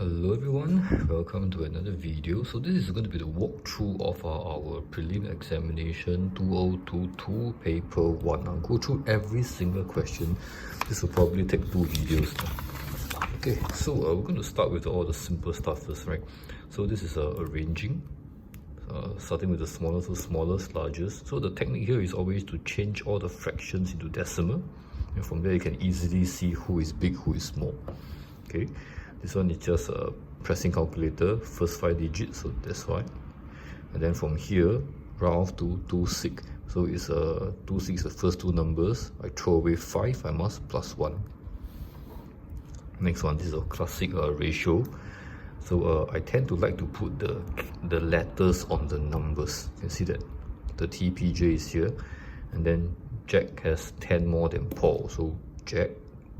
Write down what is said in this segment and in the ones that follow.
Hello everyone, welcome to another video. So this is going to be the walkthrough of our prelim examination 2022 paper 1. I'll go through every single question. This will probably take 2 videos now. Okay, so we're going to start with all the simple stuff first, right? So this is arranging, starting with the smallest to smallest, largest. So the technique here is always to change all the fractions into decimal, and from there you can easily see who is big, who is small. Okay. This one is just a pressing calculator, first 5 digits, so that's why. And then from here, round off to 26. So it's 26, the first 2 numbers. I throw away 5, I must plus 1. Next one, this is a classic ratio. So I tend to like to put the letters on the numbers. You can see that the TPJ is here. And then Jack has 10 more than Paul. So Jack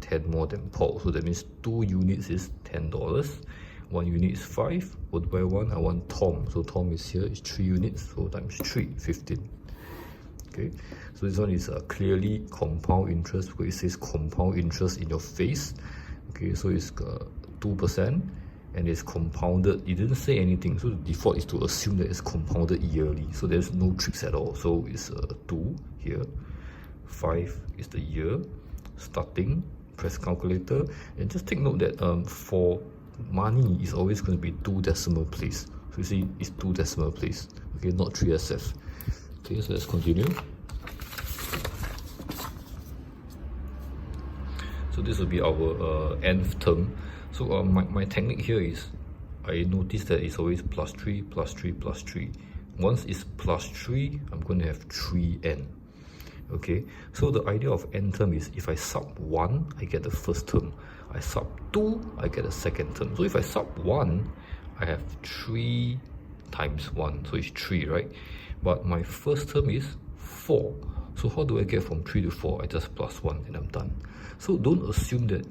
10 more than Paul, so that means 2 units is $10, 1 unit is 5. What do I want? I want Tom, so Tom is here, is 3 units, so times 3, 15. Okay, so this one is clearly compound interest, where it says compound interest in your face. Okay, so it's 2% and it's compounded. It didn't say anything, so the default is to assume that it's compounded yearly, so there's no tricks at all. So it's 2 here, 5 is the year starting. Press calculator, and just take note that for money is always going to be 2 decimal place. So you see it's 2 decimal place, okay, not 3SF. Okay, so let's continue. So this will be our nth term. So my technique here is, I noticed that it's always plus 3, plus 3, plus 3. Once it's plus 3, I'm going to have 3n. Okay, so the idea of n term is, if I sub 1, I get the first term. I sub 2, I get the second term. So if I sub 1, I have 3 times 1, so it's 3, right? But my first term is 4. So how do I get from 3 to 4? I just plus 1 and I'm done. So don't assume that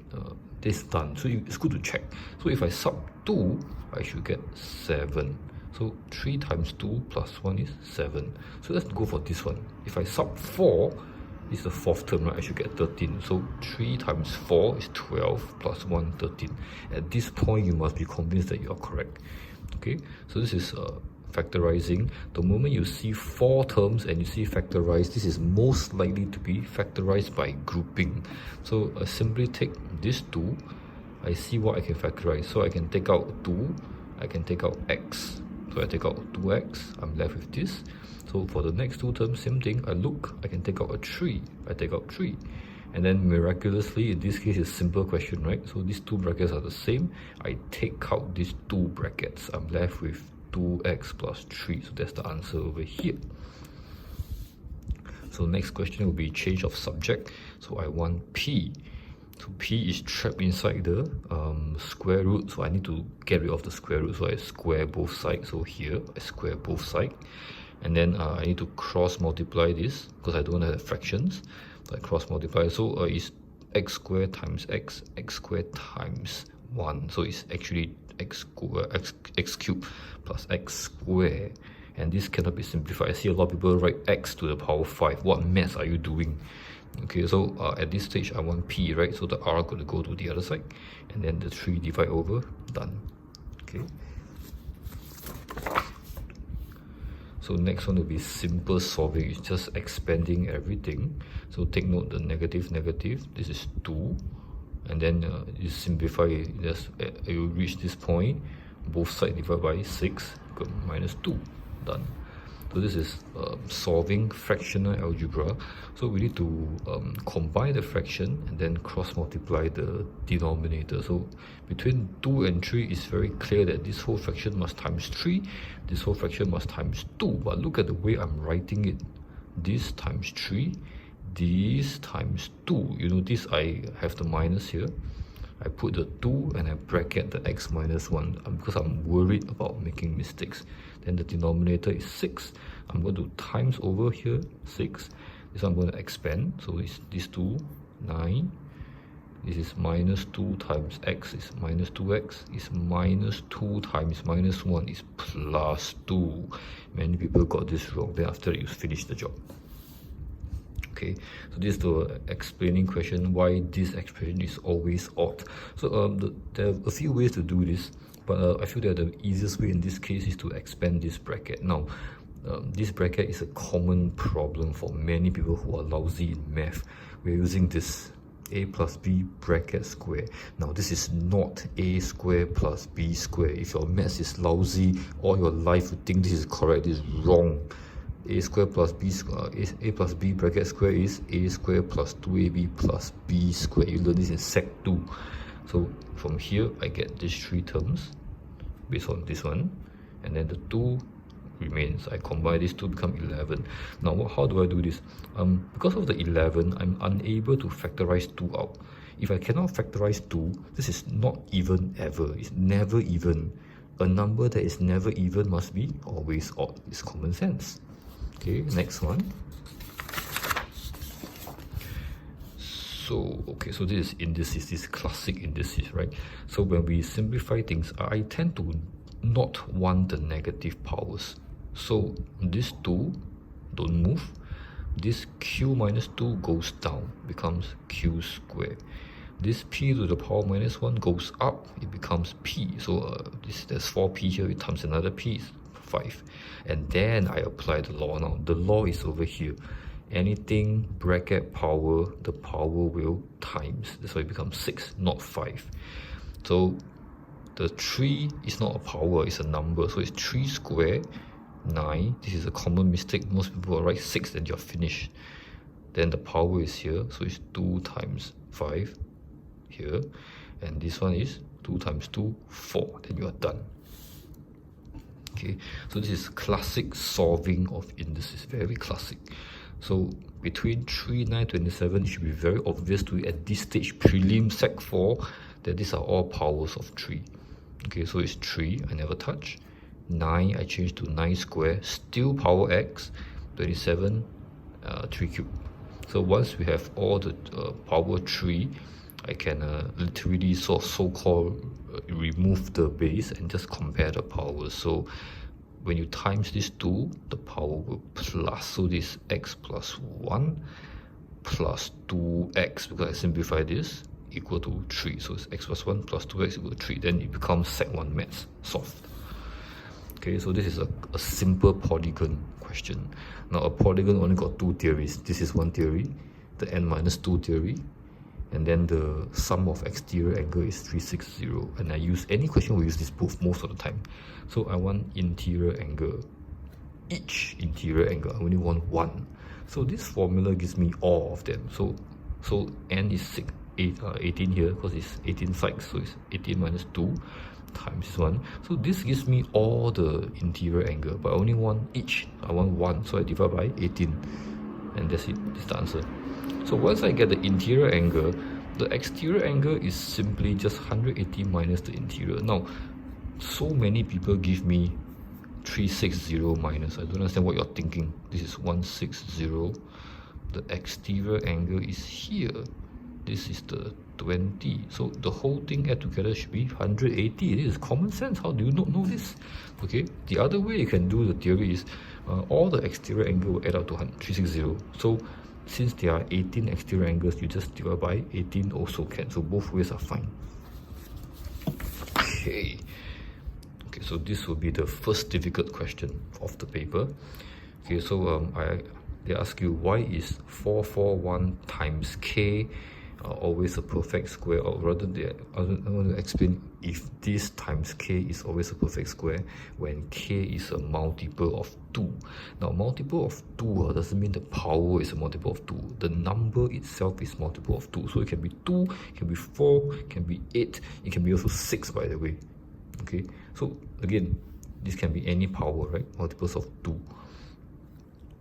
this is done. So it's good to check. So if I sub 2, I should get 7. So 3 times 2 plus 1 is 7. So let's go for this one. If I sub 4, it's the 4th term, right? I should get 13. So 3 times 4 is 12 plus 1, 13. At this point, you must be convinced that you are correct. Okay, so this is factorizing. The moment you see 4 terms and you see factorized, this is most likely to be factorized by grouping. So I simply take this 2, I see what I can factorize. So I can take out 2, I can take out x. So I take out 2x, I'm left with this. So for the next 2 terms, same thing. I can take out a 3, I take out 3. And then miraculously, in this case, it's a simple question, right? So these 2 brackets are the same. I take out these 2 brackets, I'm left with 2x plus 3. So that's the answer over here. So next question will be change of subject. So I want P. So P is trapped inside the square root, so I need to get rid of the square root, so I square both sides. So here I square both sides, and then I need to cross multiply this because I don't have fractions, so I cross multiply. So it's x squared times x squared times 1, so it's actually x cubed plus x squared, and this cannot be simplified. I see a lot of people write x to the power 5. What mess are you doing? Okay, so at this stage I want P, right? So the R going to go to the other side, and then the 3 divide over, done. Okay. So next one will be simple solving. It's just expanding everything. So take note the negative, this is 2. And then you simplify it, just you reach this point, both sides divide by 6, minus 2, done. So this is solving fractional algebra. So we need to combine the fraction and then cross multiply the denominator. So between 2 and 3, it's very clear that this whole fraction must times 3, this whole fraction must times 2. But look at the way I'm writing it. This times 3, this times 2. You notice I have the minus here. I put the 2 and I bracket the x minus 1 because I'm worried about making mistakes. Then the denominator is 6. I'm going to times over here 6. This I'm going to expand. So it's this 2, 9. This is minus 2 times x is minus 2x. Is minus 2 times minus 1 is plus 2. Many people got this wrong. Then after you finish the job. Okay, so this is the explaining question why this expression is always odd. So there are a few ways to do this, but I feel that the easiest way in this case is to expand this bracket. Now, this bracket is a common problem for many people who are lousy in math. We're using this a plus b bracket square. Now this is not a square plus b square. If your math is lousy all your life you think this is correct, this is wrong. A square plus b square, a plus b bracket square is a square plus 2ab plus b square. You learn this in sec 2. So from here I get these three terms based on this one, and then the 2 remains. I combine these two become 11. Now how do I do this? Because of the 11 I'm unable to factorize 2 out. If I cannot factorize 2, this is not even ever. It's never even. A number that is never even must be always odd. It's common sense. Okay, next one. So so this is indices, this classic indices, right? So when we simplify things, I tend to not want the negative powers. So this 2 don't move. This q minus 2 goes down, becomes q squared. This p to the power minus 1 goes up, it becomes p. So there's 4p here, it times another p, 5. And then I apply the law. Now the law is over here. Anything bracket power, the power will times. That's why it becomes 6, not 5. So the 3 is not a power, it's a number. So it's 3 squared, 9. This is a common mistake. Most people will write 6 and you're finished. Then the power is here, so it's 2 times 5 here. And this one is 2 times 2, 4. Then you are done. Okay, so this is classic solving of indices, very classic. So between 3, 9, 27, it should be very obvious to you at this stage, prelim sec 4, that these are all powers of 3. Okay, so it's 3, I never touch. 9, I change to 9 square, still power x. 27, 3 cube. So once we have all the power 3, I can literally so-called remove the base and just compare the powers. So when you times this 2, the power will plus. So this x plus 1 plus 2x, because I simplify this, equal to 3. So it's x plus 1 plus 2x equal to 3. Then it becomes sec 1 maths, solved. Okay, so this is a simple polygon question. Now a polygon only got 2 theories. This is one theory, the n minus 2 theory, and then the sum of exterior angle is 360. And I use any question, we use this both most of the time. So I want interior angle. Each interior angle, I only want 1. So this formula gives me all of them. So n is 18 here because it's 18 sides. So it's 18 minus 2 times this one. So this gives me all the interior angle, but I only want each. I want 1, so I divide by 18, and that's it. That's the answer. So once I get the interior angle, the exterior angle is simply just 180 minus the interior. Now, so many people give me 360 minus. I don't understand what you're thinking. This is 160. The exterior angle is here. This is the 20. So the whole thing add together should be 180. This is common sense. How do you not know this? Okay. The other way you can do the theory is all the exterior angle will add up to 360. So since there are 18 exterior angles, you just divide by 18 also can. So both ways are fine. Okay. Okay, so this will be the first difficult question of the paper. Okay, so they ask you, why is 441 times k always a perfect square? Or rather, I want to explain if this times k is always a perfect square when k is a multiple of 2. Now, multiple of 2 doesn't mean the power is a multiple of 2. The number itself is multiple of 2. So it can be 2, it can be 4, it can be 8, it can be also 6, by the way. Okay, so again, this can be any power, right? Multiples of 2.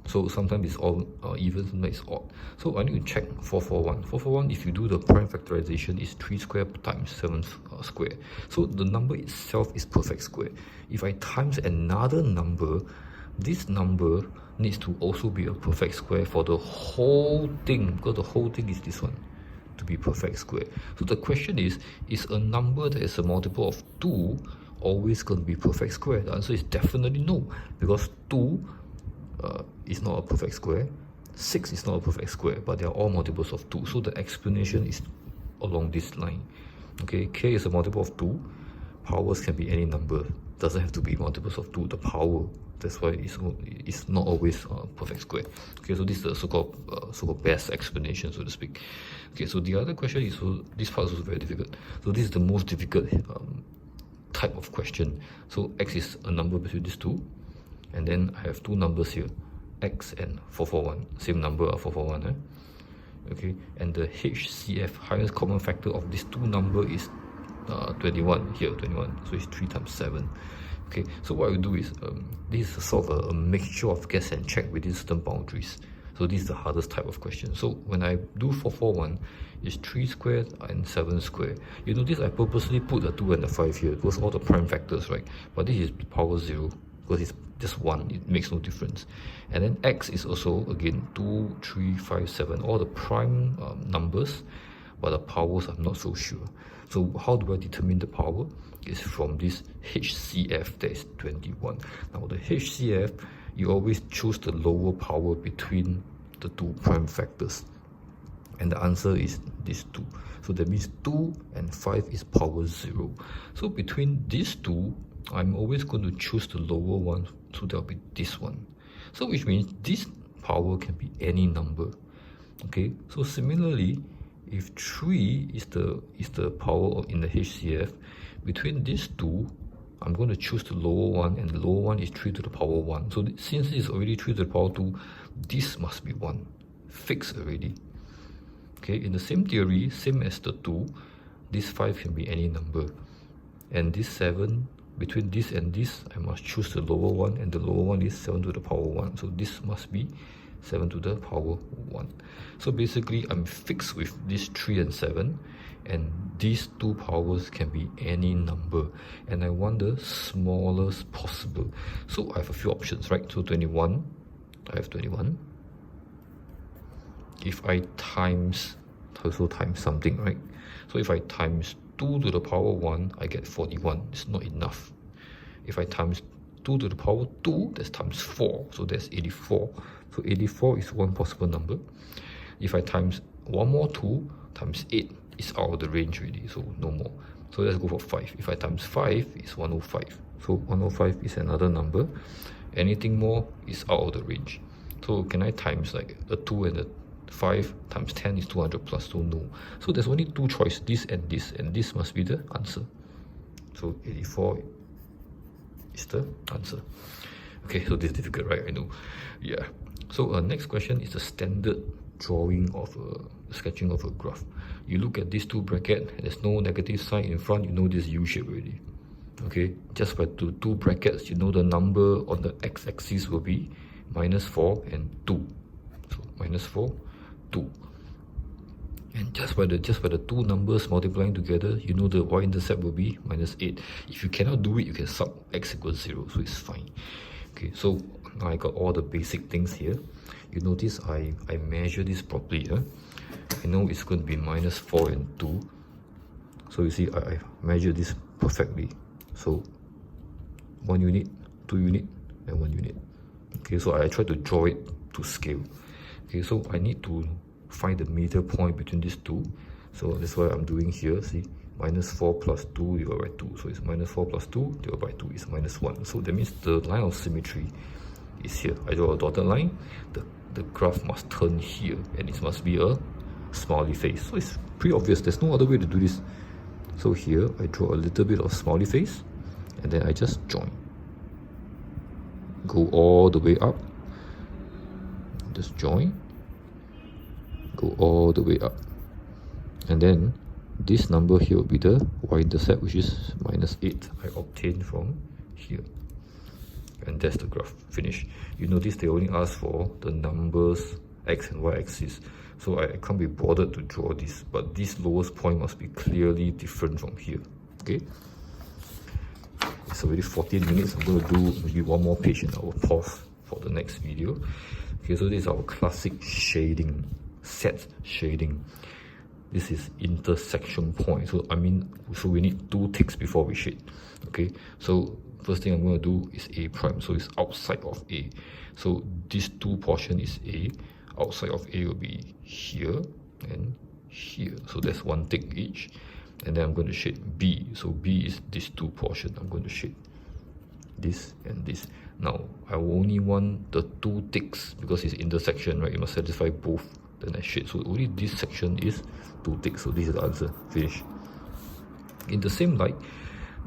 So sometimes it's all even, sometimes it's odd. So I need to check 441. 441, if you do the prime factorization, is 3 square times 7 square. So the number itself is perfect square. If I times another number, this number needs to also be a perfect square for the whole thing, because the whole thing is this one, to be perfect square. So the question is a number that is a multiple of 2 always going to be perfect square? The answer is definitely no, because 2 is not a perfect square, 6 is not a perfect square, but they are all multiples of 2. So the explanation is along this line. Okay, k is a multiple of 2. Powers can be any number. Doesn't have to be multiples of 2. The power. That's why it's not always perfect square. Okay, so this is the so-called best explanation, so to speak. Okay, so the other question is, so this part is also very difficult. So this is the most difficult type of question. So x is a number between these two, and then I have two numbers here, x and 441. Same number, 441. Okay, and the HCF, highest common factor of these two numbers, is 21 here, 21. So it's 3 times 7. Okay, so what I will do is, this is sort of a mixture of guess and check within certain boundaries. So this is the hardest type of question. So when I do 441, it's 3 squared and 7 squared. You notice I purposely put the 2 and the 5 here, because all the prime factors, right? But this is power 0, because it's just 1, it makes no difference. And then x is also, again, 2, 3, 5, 7, all the prime numbers, but the powers I'm not so sure. So how do I determine the power? It's from this HCF, that is 21. Now the HCF, you always choose the lower power between the two prime factors. And the answer is this 2. So that means 2 and 5 is power 0. So between these two, I'm always going to choose the lower one, so there'll be this one. So which means this power can be any number. Okay, so similarly, if 3 is the power in the HCF, between these two, I'm going to choose the lower one, and the lower one is 3 to the power 1. So since it's already 3 to the power 2, this must be 1. Fixed already. Okay, in the same theory, same as the 2, this 5 can be any number. And this 7, between this and this, I must choose the lower one, and the lower one is 7 to the power 1. So this must be 7 to the power 1. So basically, I'm fixed with this 3 and 7, and these two powers can be any number, and I want the smallest possible. So I have a few options, right? So 21, I have 21. If I times something, right? So if I times 2 to the power 1, I get 41. It's not enough. If I times 2 to the power 2, that's times 4, so that's 84. So 84 is one possible number. If I times one more 2 times 8, it's out of the range already, so no more. So let's go for 5. If I times 5, it's 105. So 105 is another number. Anything more is out of the range. So can I times like a 2 and a 5 times 10 is 200 plus, so no. So there's only two choices, this, and this must be the answer. So 84 is the answer. Okay, so this is difficult, right? I know. Yeah. So next question is the standard drawing of sketching of a graph. You look at these two brackets, there's no negative sign in front, you know this U shape already. Okay, just by the two brackets, you know the number on the x-axis will be -4 and 2. So -4, 2. And just by the two numbers multiplying together, you know the y-intercept will be -8. If you cannot do it, you can sub x equals 0, so it's fine. Okay, so now I got all the basic things here. You notice I measure this properly. I know it's going to be -4 and 2. So you see, I measure this perfectly. So 1 unit, 2 unit, and 1 unit. Okay, so I try to draw it to scale. Okay, so I need to find the middle point between these two. So that's what I'm doing here. See, -4 plus 2 divided by 2. So it's -4 plus 2 divided by 2 is -1. So that means the line of symmetry is here. I draw a dotted line. The graph must turn here, and it must be a smiley face. So it's pretty obvious. There's no other way to do this. So here I draw a little bit of smiley face, and then I just join. Go all the way up. Just join. Go all the way up, and then this number here will be the y-intercept, which is -8. I obtained from here, and that's the graph. Finish. You notice they only ask for the numbers x and y axis, so I can't be bothered to draw this, but this lowest point must be clearly different from here. Okay, it's already 14 minutes. I'm going to do maybe one more page and I will pause for the next video. Okay, so this is our classic shading, set shading. This is intersection point. So we need 2 ticks before we shade. Okay, so first thing I'm going to do is A prime. So it's outside of A. So this 2 portion is A. outside of A will be here and here. So that's one tick each. And then I'm going to shade B. So B is these two portions. I'm going to shade this and this. Now I will only want the two ticks because it's intersection, right? You must satisfy both. Then I shade. So only this section is two ticks. So this is the answer. Finish. In the same light,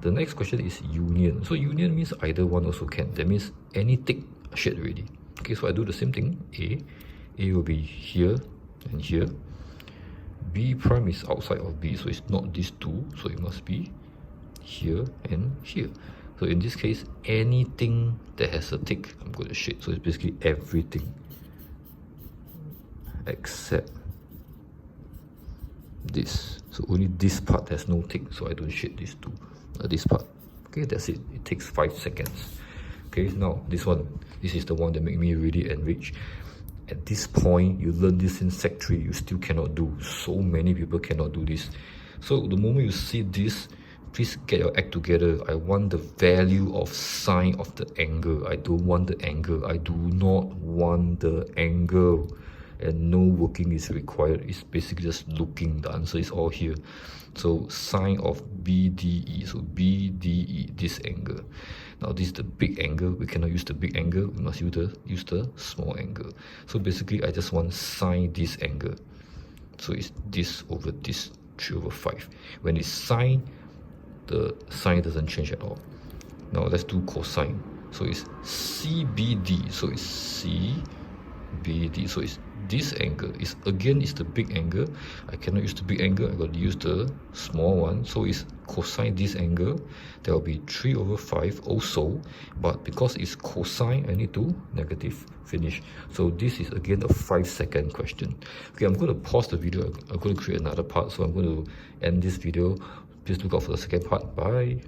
the next question is union. So union means either one also can. That means any tick shade already. Okay, so I do the same thing. A will be here and here. B prime is outside of B, so it's not these two, so it must be here and here. So in this case, anything that has a tick, I'm going to shade. So it's basically everything except this. So only this part has no tick, so I don't shade these two. This part. Okay, that's it. It takes 5 seconds. Okay, now this one. This is the one that make me really enriched. At this point, you learn this in Sec 3, you still cannot do. So many people cannot do this. So the moment you see this, please get your act together. I want the value of sine of the angle. I don't want the angle. I do not want the angle. And no working is required. It's basically just looking. The answer is all here. So sine of BDE. So BDE, this angle. Now this is the big angle. We cannot use the big angle. We must use the small angle. So basically I just want sine this angle. So it's this over this, 3 over 5. When it's sine, the sign doesn't change at all. Now let's do cosine. So it's CBD. So it's CBD. So it's this angle. Is the big angle. I cannot use the big angle. I got to use the small one. So it's cosine this angle. There will be 3 over 5 also. But because it's cosine, I need to negative. Finish. So this is again a 5-second question. Okay, I'm going to pause the video. I'm going to create another part. So I'm going to end this video. Please look out for the second part. Bye.